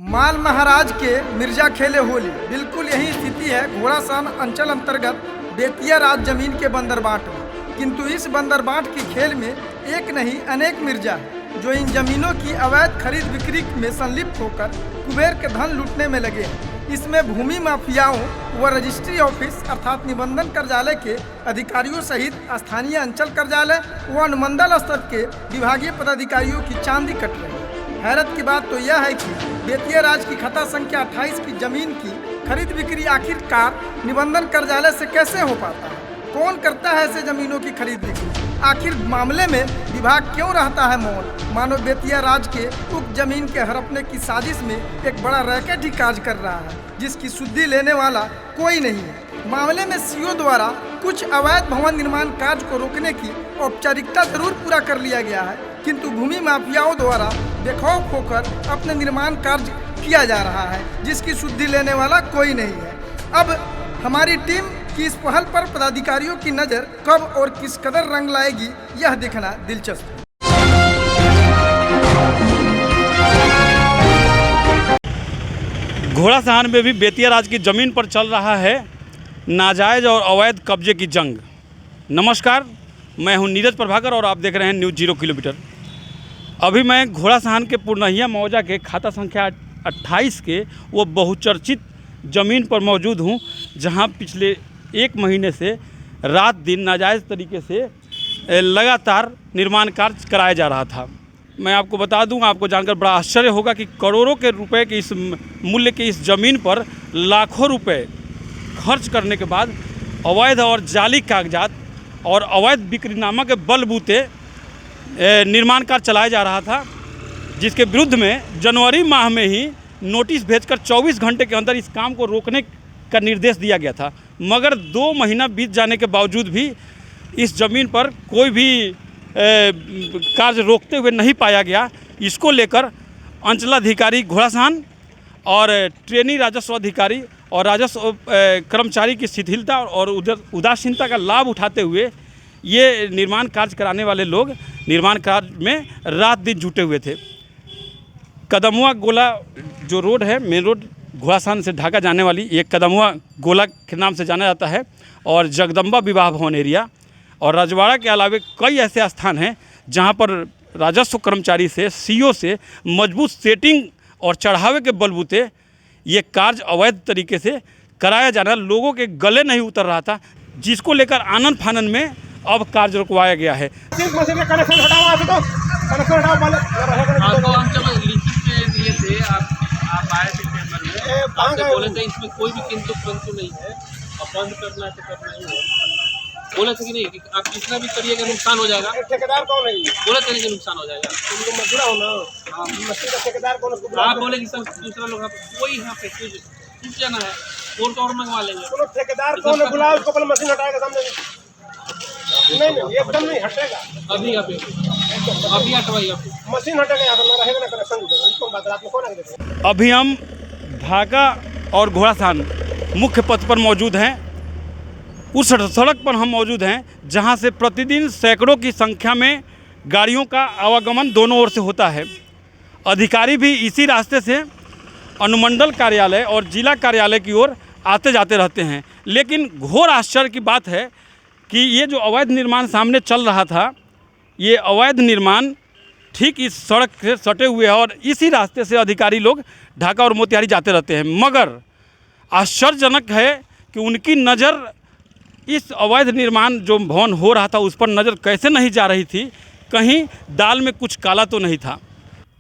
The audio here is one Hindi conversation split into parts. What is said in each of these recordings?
माल महाराज के मिर्जा खेले होली, बिल्कुल यही स्थिति है घोड़ासान अंचल अंतर्गत बेतिया राज जमीन के बंदरबाट में। किंतु इस बंदरबाट की खेल में एक नहीं अनेक मिर्जा है जो इन जमीनों की अवैध खरीद बिक्री में संलिप्त होकर कुबेर के धन लूटने में लगे हैं। इसमें भूमि माफियाओं व रजिस्ट्री ऑफिस अर्थात निबंधन कार्यालय के अधिकारियों सहित स्थानीय अंचल कार्यालय व अनुमंडल स्तर के विभागीय पदाधिकारियों की चांदी कट रही है। हैरत की बात तो यह है कि बेतिया राज की खाता संख्या 28 की जमीन की खरीद बिक्री आखिरकार निबंधन कार्यालय से कैसे हो पाता है? कौन करता है ऐसे जमीनों की खरीद बिक्री? आखिर मामले में विभाग क्यों रहता है मौन? मानो बेतिया राज के उक्त जमीन के हड़पने की साजिश में एक बड़ा रैकेट ही कार्य कर रहा है, जिसकी सुधि लेने वाला कोई नहीं है। मामले में सीओ द्वारा कुछ अवैध भवन निर्माण कार्य को रोकने की औपचारिकता जरूर पूरा कर लिया गया है, किंतु भूमि माफियाओं द्वारा बेखौफ होकर अपने निर्माण कार्य किया जा रहा है, जिसकी शुद्धि लेने वाला कोई नहीं है। अब हमारी टीम की इस पहल पर पदाधिकारियों की नज़र कब और किस कदर रंग लाएगी, यह देखना दिलचस्प है। घोड़ासान में भी बेतिया राज की ज़मीन पर चल रहा है नाजायज़ और अवैध कब्जे की जंग। नमस्कार, मैं हूं नीरज प्रभाकर और आप देख रहे हैं न्यूज़ 0 किलोमीटर। अभी मैं घोड़ासान के पुरनहिया मौजा के खाता संख्या 28 के वो बहुचर्चित ज़मीन पर मौजूद हूं, जहां पिछले 1 महीने से रात दिन नाजायज़ तरीके से लगातार निर्माण कार्य कराया जा रहा था। मैं आपको बता दूं, आपको जानकर बड़ा आश्चर्य होगा कि करोड़ों के रुपए के इस मूल्य के इस ज़मीन पर लाखों रुपए खर्च करने के बाद अवैध और जाली कागजात और अवैध बिक्रीनामा के बलबूते निर्माण कार्य चलाया जा रहा था, जिसके विरुद्ध में जनवरी माह में ही नोटिस भेजकर 24 घंटे के अंदर इस काम को रोकने का निर्देश दिया गया था। मगर 2 महीना बीत जाने के बावजूद भी इस ज़मीन पर कोई भी कार्य रोकते हुए नहीं पाया गया। इसको लेकर अंचलाधिकारी घोड़ासान और ट्रेनी राजस्व अधिकारी और राजस्व कर्मचारी की शिथिलता और उदासीनता का लाभ उठाते हुए ये निर्माण कार्य कराने वाले लोग निर्माण कार्य में रात दिन जुटे हुए थे। कदमुआ गोला जो रोड है, मेन रोड घोड़ासान से ढाका जाने वाली, ये कदमुआ गोला के नाम से जाना जाता है, और जगदम्बा विवाह भवन एरिया और रजवाड़ा के अलावे कई ऐसे स्थान हैं जहां पर राजस्व कर्मचारी से सीओ से मजबूत सेटिंग और चढ़ावे के बलबूते ये कार्य अवैध तरीके से कराया जाना लोगों के गले नहीं उतर रहा था, जिसको लेकर आनन फानन में अब कार्य रुकवाया गया है। आप आए थे चैम्बर में, आपसे बोले थे इसमें कोई भी किंतु परंतु नहीं है और बंद करना है तो करना ही है। बोले थे कि नहीं कि आप कितना भी करिएगा नुकसान हो जाएगा। ठेकेदार कौन है? बोले थे कि नुकसान हो जाएगा। तुमको मजबूरा हो ना। हाँ, मशीन का ठेकेदार कौन है? आप बोले कि सब दूसरा लोग कोई यहाँ पे टूट जाना है, कोर्ट और मंगवा लेंगे। तो ठेकेदार कौन है? बुलाओ उसको, अपना मशीन हटाएगा सामने। नहीं एकदम नहीं हटेगा। अभी हटवाइए, मशीन हटेगा, यहाँ पर रहेगा ना कनेक्शन। इसको बात रात में कौन आएगा? अभी हम ढाका और घोड़ासान मुख्य पथ पर मौजूद हैं। उस सड़क पर हम मौजूद हैं जहां से प्रतिदिन सैकड़ों की संख्या में गाड़ियों का आवागमन दोनों ओर से होता है। अधिकारी भी इसी रास्ते से अनुमंडल कार्यालय और जिला कार्यालय की ओर आते जाते रहते हैं। लेकिन घोर आश्चर्य की बात है कि ये जो अवैध निर्माण सामने चल रहा था, ये अवैध निर्माण ठीक इस सड़क से सटे हुए हैं और इसी रास्ते से अधिकारी लोग ढाका और मोतिहारी जाते रहते हैं। मगर आश्चर्यजनक है कि उनकी नज़र इस अवैध निर्माण जो भवन हो रहा था उस पर नज़र कैसे नहीं जा रही थी, कहीं दाल में कुछ काला तो नहीं था।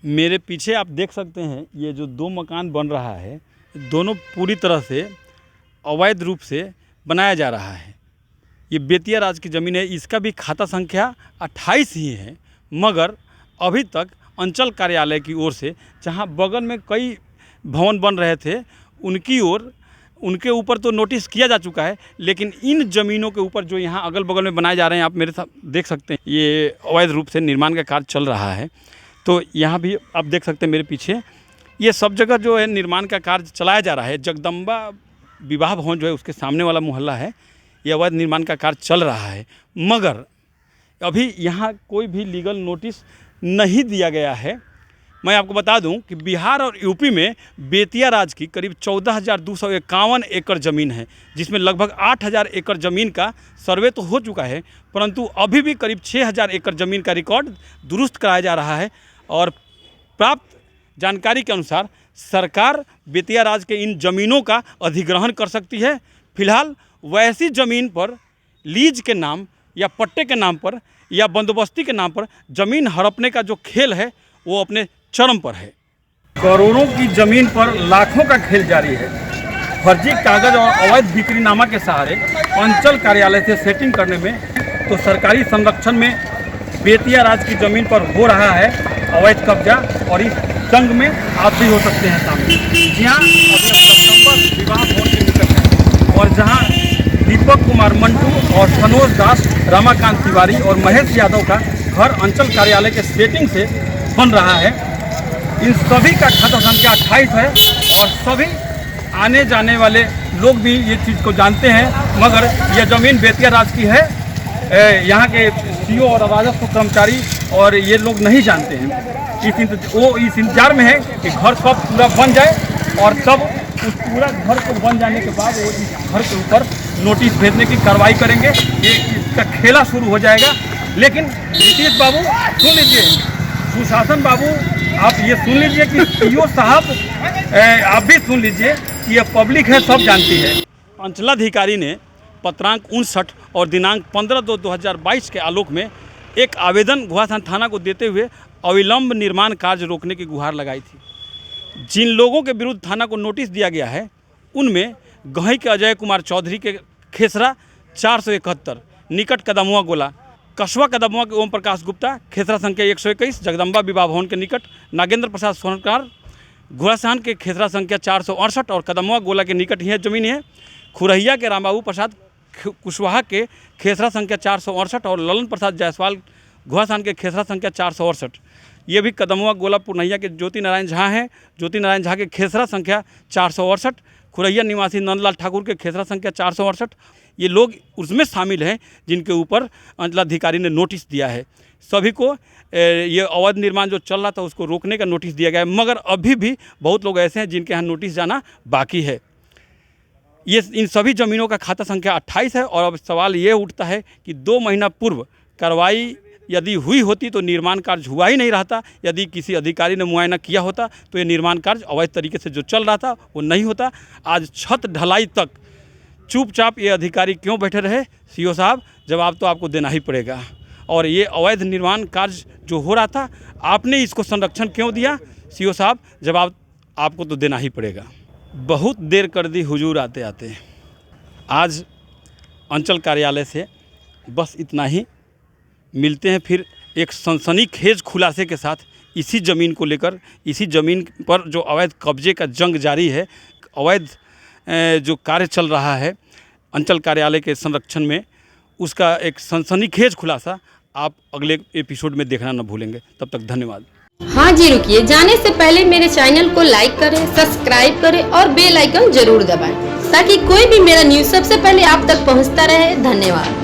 मेरे पीछे आप देख सकते हैं ये जो 2 मकान बन रहा है, दोनों पूरी तरह से अवैध रूप से बनाया जा रहा है। ये बेतिया राज की ज़मीन है, इसका भी खाता संख्या 28 ही है, मगर अभी तक अंचल कार्यालय की ओर से जहां बगल में कई भवन बन रहे थे उनकी ओर उनके ऊपर तो नोटिस किया जा चुका है, लेकिन इन ज़मीनों के ऊपर जो यहाँ अगल बगल में बनाए जा रहे हैं, आप मेरे साथ देख सकते हैं ये अवैध रूप से निर्माण का कार्य चल रहा है। तो यहाँ भी आप देख सकते हैं मेरे पीछे ये सब जगह जो है निर्माण का कार्य चलाया जा रहा है। जगदम्बा विवाह भवन जो है उसके सामने वाला मोहल्ला है, ये अवैध निर्माण का कार्य चल रहा है, मगर अभी यहाँ कोई भी लीगल नोटिस नहीं दिया गया है मैं आपको बता दूं कि बिहार और यूपी में बेतिया राज्य की करीब 14,251 एकड़ ज़मीन है, जिसमें लगभग 8,000 एकड़ ज़मीन का सर्वे तो हो चुका है, परंतु अभी भी करीब 6,000 एकड़ ज़मीन का रिकॉर्ड दुरुस्त कराया जा रहा है। और प्राप्त जानकारी के अनुसार सरकार बेतिया राज्य के इन ज़मीनों का अधिग्रहण कर सकती है। फिलहाल वैसी ज़मीन पर लीज के नाम या पट्टे के नाम पर या बंदोबस्ती के नाम पर ज़मीन हड़पने का जो खेल है वो अपने चरम पर है। करोड़ों की ज़मीन पर लाखों का खेल जारी है। फर्जी कागज और अवैध बिक्रीनामा के सहारे अंचल कार्यालय से सेटिंग करने में तो सरकारी संरक्षण में बेतिया राज्य की ज़मीन पर हो रहा है अवैध कब्जा, और इस जंग में आप भी हो सकते हैं शामिल। जी हाँ, अभी विवाह भवन के निकट है और जहाँ दीपक कुमार मंटू और सनोज दास, रमाकांत तिवारी और महेश यादव का घर अंचल कार्यालय के सेटिंग से बन रहा है। इन सभी का खाता संख्या 28 है और सभी आने जाने वाले लोग भी ये चीज़ को जानते हैं, मगर यह ज़मीन बेतिया राज्य की है। यहाँ के सीओ और राजस्व कर्मचारी और ये लोग नहीं जानते हैं। वो इस इंतजार में है कि घर कब पूरा बन जाए और तब उस पूरा घर को बन जाने के बाद वो इस घर के ऊपर नोटिस भेजने की कार्रवाई करेंगे। ये इसका खेला शुरू हो जाएगा। लेकिन नीतीश बाबू सुन लीजिए, सुशासन बाबू आप ये सुन लीजिए कि सीओ साहब आप भी सुन लीजिए कि ये पब्लिक है, सब जानती है। अंचलाधिकारी ने पत्रांक 59 और दिनांक 15/2/2022 के आलोक में एक आवेदन घोड़ासान थाना को देते हुए अविलंब निर्माण कार्य रोकने की गुहार लगाई थी। जिन लोगों के विरुद्ध थाना को नोटिस दिया गया है उनमें गही के अजय कुमार चौधरी के खेसरा 471 निकट कदमुआ गोला, कस्बा कदमुआ के ओम प्रकाश गुप्ता खेसरा संख्या 121 जगदम्बा विवाह भवन के निकट, नागेंद्र प्रसाद स्वर्णकार घोड़ासान के खेसरा संख्या 468 और कदमुआ गोला के निकट ही ज़मीन है। खुरहिया के रामबाबू प्रसाद कुशवाहा के खेसरा संख्या 468 और ललन प्रसाद जायसवाल घोड़ासान के खेसरा संख्या 468, ये भी कदमुआ गोला पुरनैया के ज्योति नारायण झा हैं। ज्योति नारायण झा के खेसरा संख्या 468, खुरैया निवासी नंदलाल ठाकुर के खेसरा संख्या 468, ये लोग उसमें शामिल हैं जिनके ऊपर अंचलाधिकारी ने नोटिस दिया है। सभी को ये अवैध निर्माण जो चल रहा था उसको रोकने का नोटिस दिया गया है, मगर अभी भी बहुत लोग ऐसे हैं जिनके यहाँ नोटिस जाना बाकी है। ये इन सभी ज़मीनों का खाता संख्या 28 है। और अब सवाल ये उठता है कि 2 महीना पूर्व कार्रवाई यदि हुई होती तो निर्माण कार्य हुआ ही नहीं रहता। यदि किसी अधिकारी ने मुआयना किया होता तो ये निर्माण कार्य अवैध तरीके से जो चल रहा था वो नहीं होता। आज छत ढलाई तक चुपचाप ये अधिकारी क्यों बैठे रहे? सीओ साहब, जवाब तो आपको देना ही पड़ेगा। और ये अवैध निर्माण कार्य जो हो रहा था आपने इसको संरक्षण क्यों दिया? सीओ साहब, जवाब आपको तो देना ही पड़ेगा। बहुत देर कर दी हुजूर आते आते। आज अंचल कार्यालय से बस इतना ही। मिलते हैं फिर एक सनसनीखेज खुलासे के साथ इसी ज़मीन को लेकर। इसी ज़मीन पर जो अवैध कब्जे का जंग जारी है, अवैध जो कार्य चल रहा है अंचल कार्यालय के संरक्षण में, उसका एक सनसनीखेज खुलासा आप अगले एपिसोड में देखना न भूलेंगे। तब तक धन्यवाद। हाँ जी, रुकिए, जाने से पहले मेरे चैनल को लाइक करें, सब्सक्राइब करें और बेल आइकन जरूर दबाएं ताकि कोई भी मेरा न्यूज़ सबसे पहले आप तक पहुंचता रहे। धन्यवाद।